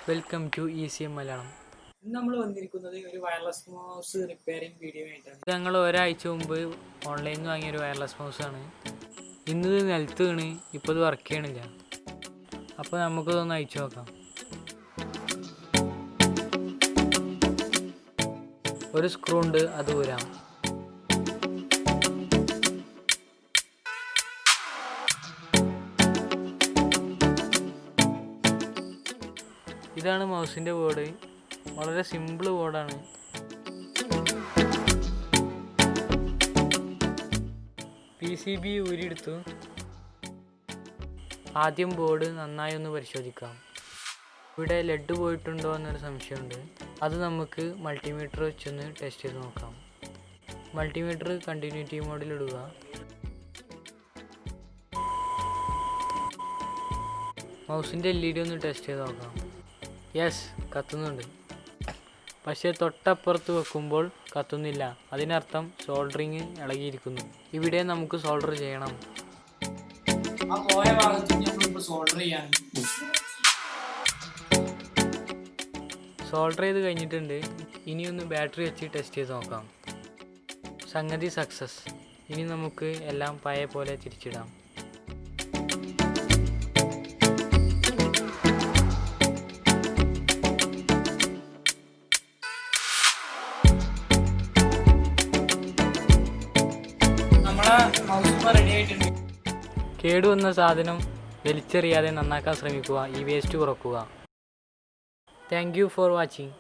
Welcome to ECM Malayalam. നമ്മൾ വന്നിരിക്കുന്നത് ഒരു വയർലെസ് മൗസ് റിപ്പയറിംഗ് വീഡിയോ ആയിട്ടാണ്. ഞങ്ങൾ ഒരാഴ്ച മുമ്പ് ഓൺലൈനിൽ നിന്ന് വാങ്ങിയൊരു വയർലെസ് മൗസാണ്. ഇന്നത് നിലത്ത് വീണ് ഇപ്പോൾ ഇത് വർക്ക് ചെയ്യണില്ല. അപ്പോൾ നമുക്കിതൊന്ന് അയച്ചു നോക്കാം. ഒരു സ്ക്രൂ ഉണ്ട്, അത് ഊരാം. ഇതാണ് മൗസിൻ്റെ ബോർഡ്. വളരെ സിമ്പിൾ ബോർഡാണ്. PCB ഊരിയെടുത്തു. ആദ്യം ബോർഡ് നന്നായി ഒന്ന് പരിശോധിക്കാം. ഇവിടെ ലെഡ് പോയിട്ടുണ്ടോ എന്നൊരു സംശയമുണ്ട്. അത് നമുക്ക് മൾട്ടിമീറ്റർ വെച്ചൊന്ന് ടെസ്റ്റ് ചെയ്ത് നോക്കാം. മൾട്ടിമീറ്റർ കണ്ടിന്യൂറ്റി മോഡിലിടുക. മൗസിൻ്റെ LED ഒന്ന് ടെസ്റ്റ് ചെയ്ത് നോക്കാം. യെസ്, കത്തുന്നുണ്ട്. പക്ഷേ തൊട്ടപ്പുറത്ത് വെക്കുമ്പോൾ കത്തുന്നില്ല. അതിനർത്ഥം സോൾഡറിങ് ഇളകിയിരിക്കുന്നു. ഇവിടെ നമുക്ക് സോൾഡർ ചെയ്യണം. ആ പോയ ഭാഗത്ത് സോൾഡർ ചെയ്യാൻ സോൾഡർ ചെയ്ത് കഴിഞ്ഞിട്ടുണ്ട്. ഇനിയൊന്ന് ബാറ്ററി വെച്ച് ടെസ്റ്റ് ചെയ്ത് നോക്കാം. സംഗതി സക്സസ്. ഇനി നമുക്ക് എല്ലാം പഴയ പോലെ തിരിച്ചിടാം. റെഡി ആയിട്ടുണ്ട്. കേടുവന്ന സാധനം വലിച്ചെറിയാതെ നന്നാക്കാൻ ശ്രമിക്കുക. ഈ വേസ്റ്റ് കുറക്കുക. Thank you for watching.